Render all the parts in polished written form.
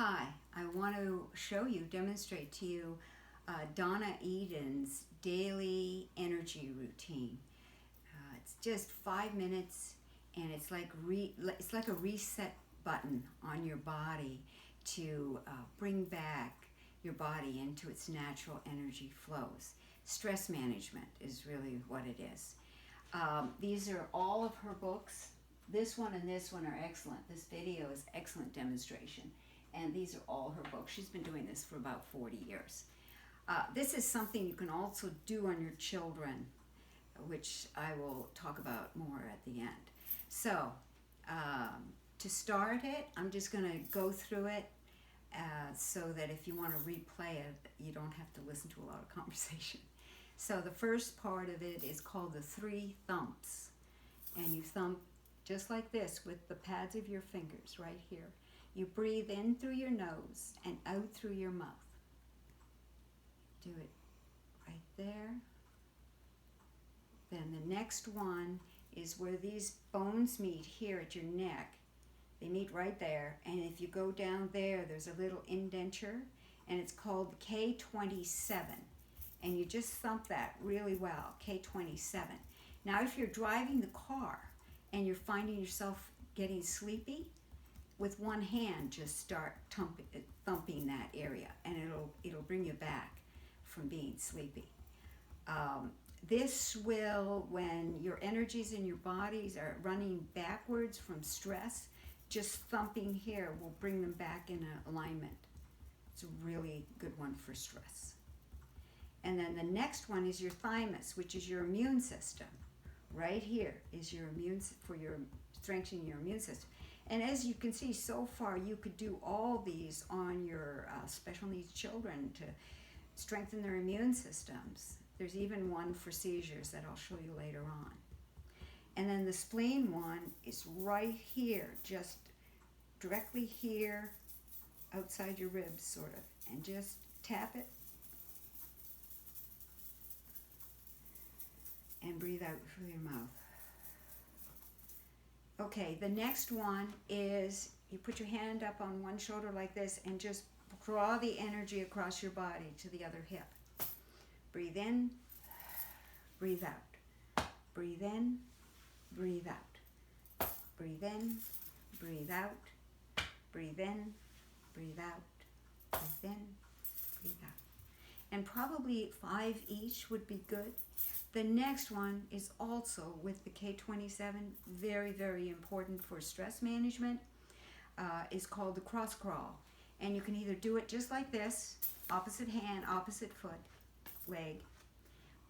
Hi, I want to show you, demonstrate to you Donna Eden's daily energy routine. It's just 5 minutes, and it's like a reset button on your body to bring back your body into its natural energy flows. Stress management is really what it is. These are all of her books. This one and this one are excellent. This video is excellent demonstration. And these are all her books. She's been doing this for about 40 years. This is something you can also do on your children, which I will talk about more at the end. So, to start it, I'm just going to go through it so that if you want to replay it, you don't have to listen to a lot of conversation. So the first part of it is called the 3 thumps. And you thump just like this with the pads of your fingers right here. You breathe in through your nose and out through your mouth. Do it right there. Then the next one is where these bones meet here at your neck. They meet right there. And if you go down there, there's a little indenture, and it's called K27. And you just thump that really well, K27. Now, if you're driving the car and you're finding yourself getting sleepy, with one hand, just start thumping that area, and it'll bring you back from being sleepy. This will, when your energies in your bodies are running backwards from stress, just thumping here will bring them back in alignment. It's a really good one for stress. And then the next one is your thymus, which is your immune system. Right here is your strengthening your immune system. And as you can see so far, you could do all these on your special needs children to strengthen their immune systems. There's even one for seizures that I'll show you later on. And then the spleen one is right here, just directly here, outside your ribs, sort of. And just tap it. And breathe out through your mouth. Okay, the next one is you put your hand up on one shoulder like this and just draw the energy across your body to the other hip. Breathe in, breathe out. Breathe in, breathe out. Breathe in, breathe out. Breathe in, breathe out. Breathe in, breathe out. And probably 5 each would be good. The next one is also with the K27, very, very important for stress management, is called the cross crawl. And you can either do it just like this, opposite hand, opposite foot, leg,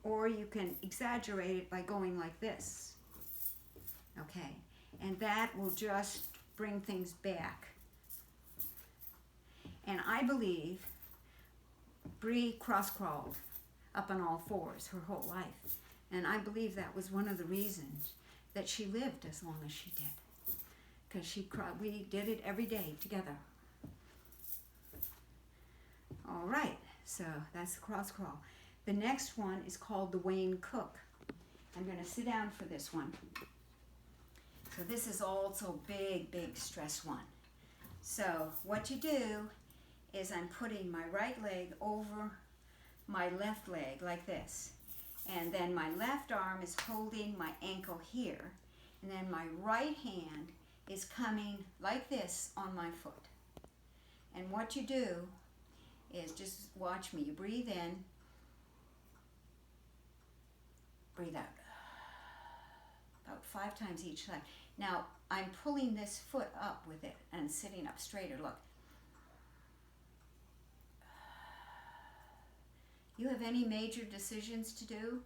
or you can exaggerate it by going like this. Okay, and that will just bring things back. And I believe Bree cross-crawled up on all 4s her whole life. And I believe that was one of the reasons that she lived as long as she did. Because we did it every day together. All right, so that's the cross crawl. The next one is called the Wayne Cook. I'm going to sit down for this one. So this is also big, big stress one. So what you do is I'm putting my right leg over my left leg like this, and then my left arm is holding my ankle here, and then my right hand is coming like this on my foot. And what you do is just watch me. You breathe in, breathe out, about 5 times each side. Now I'm pulling this foot up with it and sitting up straighter. Look. You have any major decisions to do?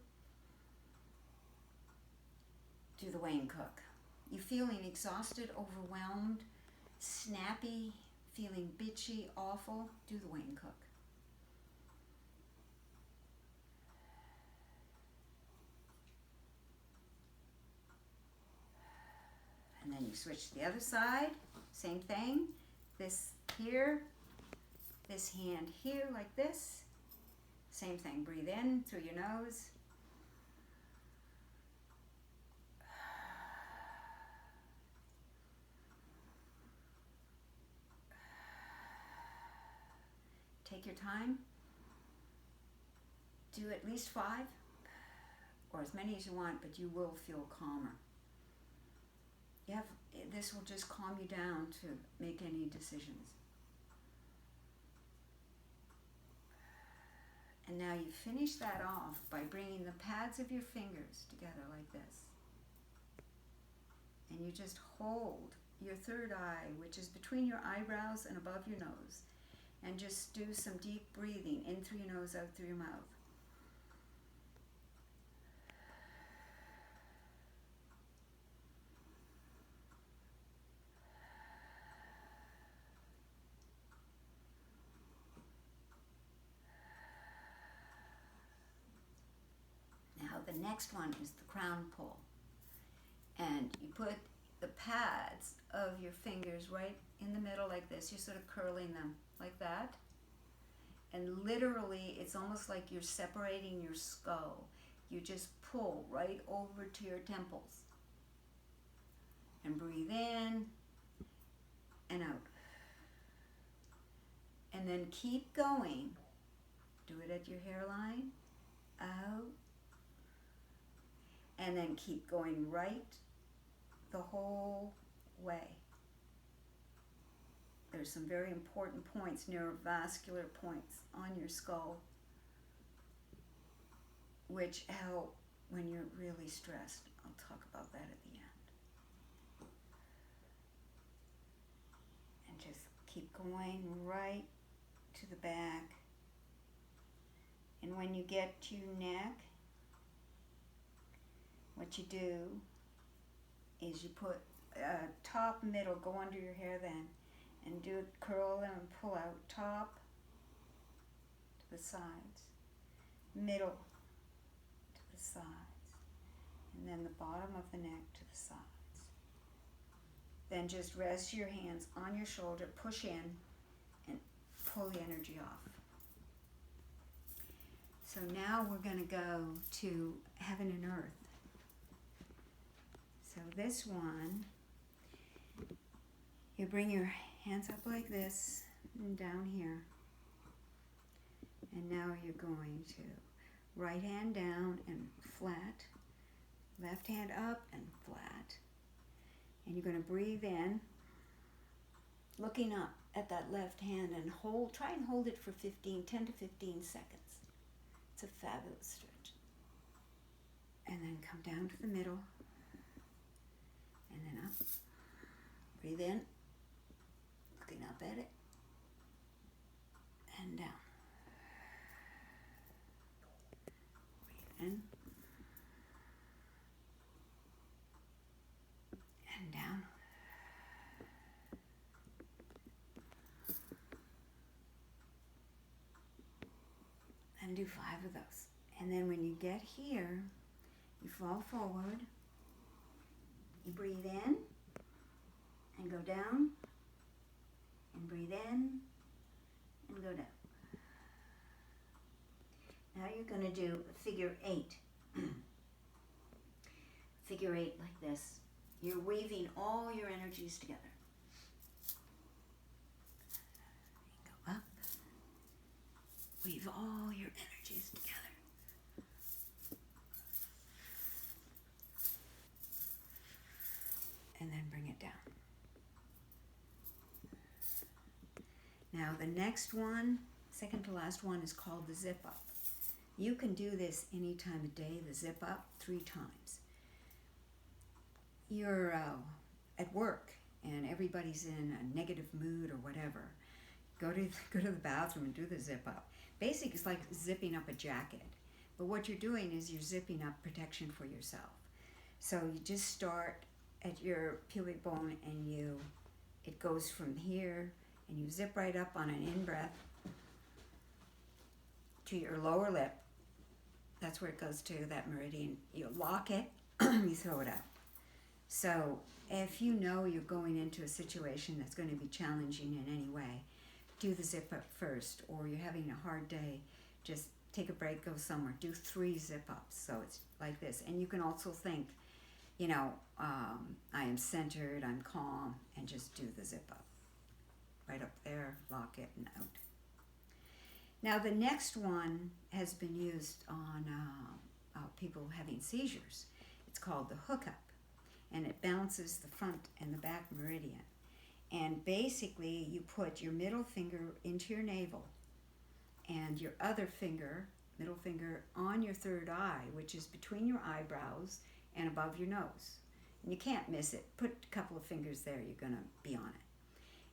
Do the Wayne Cook. You feeling exhausted, overwhelmed, snappy, feeling bitchy, awful? Do the Wayne Cook. And then you switch to the other side. Same thing. This here, this hand here like this. Same thing, breathe in through your nose. Take your time. Do at least 5 or as many as you want, but you will feel calmer. This will just calm you down to make any decisions. And now you finish that off by bringing the pads of your fingers together like this. And you just hold your third eye, which is between your eyebrows and above your nose. And just do some deep breathing in through your nose, out through your mouth. Now the next one is the crown pull. And you put the pads of your fingers right in the middle like this. You're sort of curling them like that. And literally, it's almost like you're separating your skull. You just pull right over to your temples. And breathe in and out. And then keep going. Do it at your hairline. Out. And then keep going right the whole way. There's some very important points, neurovascular points on your skull, which help when you're really stressed. I'll talk about that at the end. And just keep going right to the back. And when you get to your neck, what you do is you put top, middle, go under your hair then, and do it, curl them and pull out, top to the sides, middle to the sides, and then the bottom of the neck to the sides. Then just rest your hands on your shoulder, push in, and pull the energy off. So now we're going to go to heaven and earth. So this one, you bring your hands up like this and down here. And now you're going to right hand down and flat, left hand up and flat. And you're going to breathe in, looking up at that left hand, and try and hold it for 10 to 15 seconds. It's a fabulous stretch. And then come down to the middle. And then up. Breathe in. Looking up at it. And down. Breathe in. And down. And do 5 of those. And then when you get here, you fall forward. You breathe in and go down, and breathe in and go down. Now you're going to do a figure 8. Figure 8 like this. You're weaving all your energies together. Go up. Weave all your energies together. And then bring it down. Now the next one, second to last one, is called the zip up. You can do this any time of day, the zip up, 3 times. You're at work and everybody's in a negative mood or whatever. Go to the bathroom and do the zip up. Basically, it's like zipping up a jacket. But what you're doing is you're zipping up protection for yourself. So you just start at your pubic bone and it goes from here, and you zip right up on an in-breath to your lower lip. That's where it goes to, that meridian. You lock it, you throw it out. So if you know you're going into a situation that's going to be challenging in any way, do the zip up first. Or you're having a hard day, just take a break, go somewhere. Do 3 zip ups. So it's like this. And you can also think, I am centered, I'm calm, and just do the zip up. Right up there, lock it, and out. Now the next one has been used on people having seizures. It's called the hookup, and it balances the front and the back meridian. And basically you put your middle finger into your navel and your other finger, middle finger, on your third eye, which is between your eyebrows and above your nose. And you can't miss it. Put a couple of fingers there, you're going to be on it.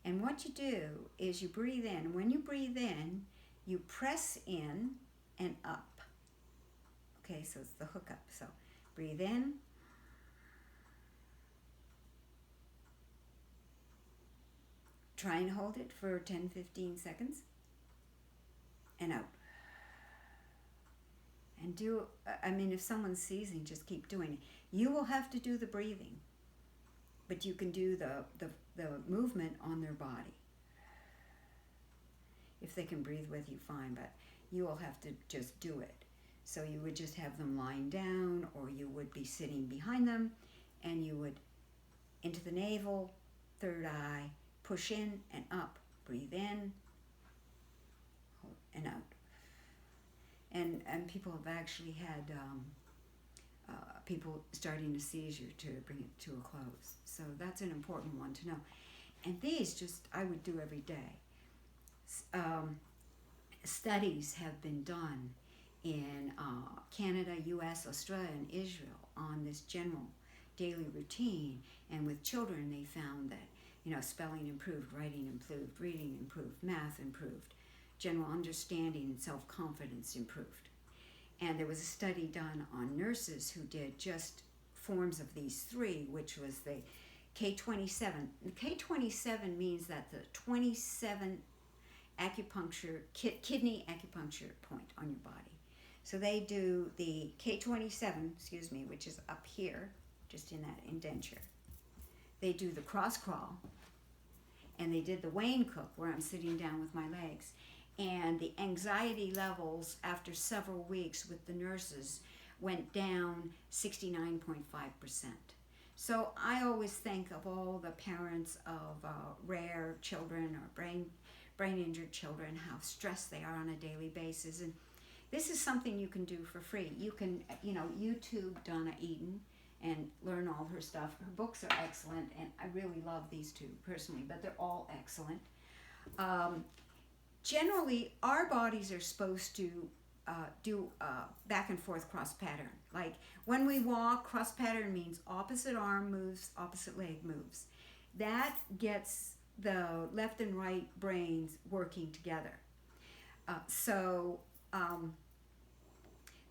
And what you do is you breathe in. When you breathe in, you press in and up. Okay, so it's the hookup. So breathe in. Try and hold it for 10-15 seconds. And out. And do, I mean, if someone's seizing, just keep doing it. You will have to do the breathing, but you can do the movement on their body. If they can breathe with you, fine, but you will have to just do it. So you would just have them lying down, or you would be sitting behind them, and you would into the navel, third eye, push in and up, breathe in and out. And people have actually had people starting a seizure to bring it to a close. So that's an important one to know. And these just, I would do every day. Studies have been done in Canada, US, Australia, and Israel on this general daily routine. And with children, they found that, spelling improved, writing improved, reading improved, math improved, general understanding and self-confidence improved. And there was a study done on nurses who did just forms of these three, which was the K27. The K27 means that the 27 kidney acupuncture point on your body. So they do the K27, which is up here, just in that indenture. They do the cross crawl, and they did the Wayne Cook, where I'm sitting down with my legs. And the anxiety levels after several weeks with the nurses went down 69.5%. So I always think of all the parents of rare children or brain injured children, how stressed they are on a daily basis. And this is something you can do for free. You can, YouTube Donna Eden and learn all her stuff. Her books are excellent, and I really love these two personally, but they're all excellent. Generally, our bodies are supposed to do back and forth cross pattern. Like when we walk, cross pattern means opposite arm moves, opposite leg moves. That gets the left and right brains working together.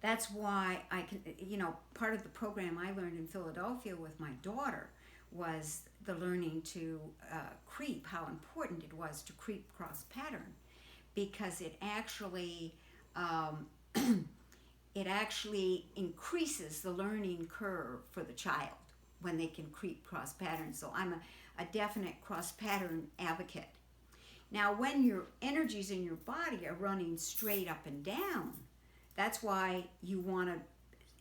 That's why I can, part of the program I learned in Philadelphia with my daughter was the learning to creep, how important it was to creep cross pattern, because it actually increases the learning curve for the child when they can creep cross pattern. So I'm a definite cross pattern advocate. Now, when your energies in your body are running straight up and down, that's why you want to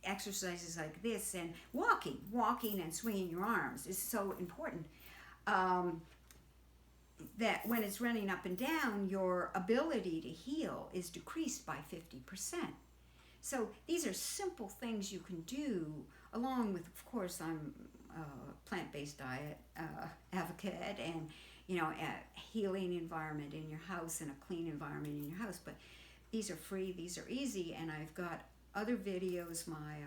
exercises like this, and walking and swinging your arms is so important. That when it's running up and down, your ability to heal is decreased by 50%. So these are simple things you can do, along with, of course, I'm a plant-based diet advocate, and a healing environment in your house and a clean environment in your house. But these are free, these are easy, and I've got other videos, my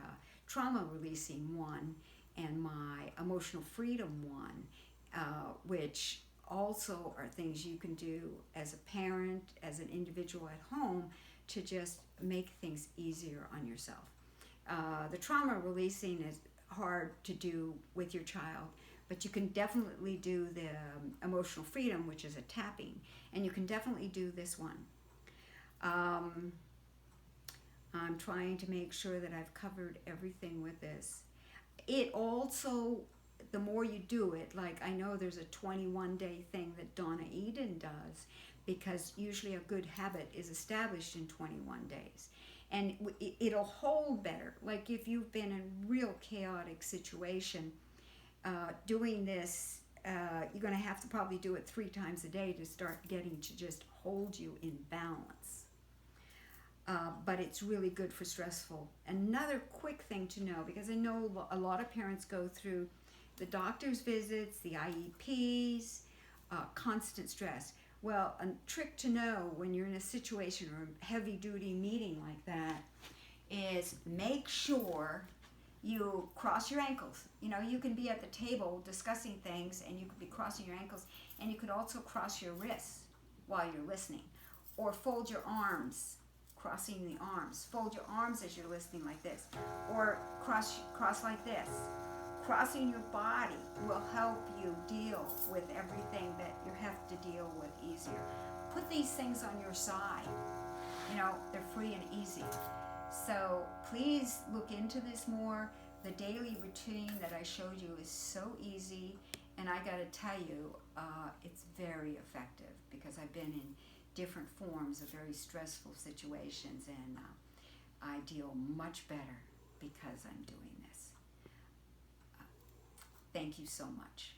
trauma releasing one and my emotional freedom one, which also are things you can do as a parent, as an individual at home, to just make things easier on yourself. The trauma releasing is hard to do with your child, but you can definitely do the emotional freedom, which is a tapping, and you can definitely do this one. I'm trying to make sure that I've covered everything with this. It also, the more you do it, like I know there's a 21-day thing that Donna Eden does, because usually a good habit is established in 21 days. And it'll hold better. Like if you've been in a real chaotic situation, doing this, you're going to have to probably do it 3 times a day to start getting to just hold you in balance. but it's really good for stressful. Another quick thing to know, because I know a lot of parents go through the doctor's visits, the IEPs, constant stress. Well, a trick to know when you're in a situation or a heavy duty meeting like that is make sure you cross your ankles. You know, you can be at the table discussing things and you could be crossing your ankles, and you could also cross your wrists while you're listening, or fold your arms, crossing the arms. Fold your arms as you're listening like this, or cross like this. Crossing your body will help you deal with everything that you have to deal with easier. Put these things on your side. You know, they're free and easy. So please look into this more. The daily routine that I showed you is so easy, and I got to tell you, it's very effective, because I've been in different forms of very stressful situations, and I deal much better because I'm doing this. Thank you so much.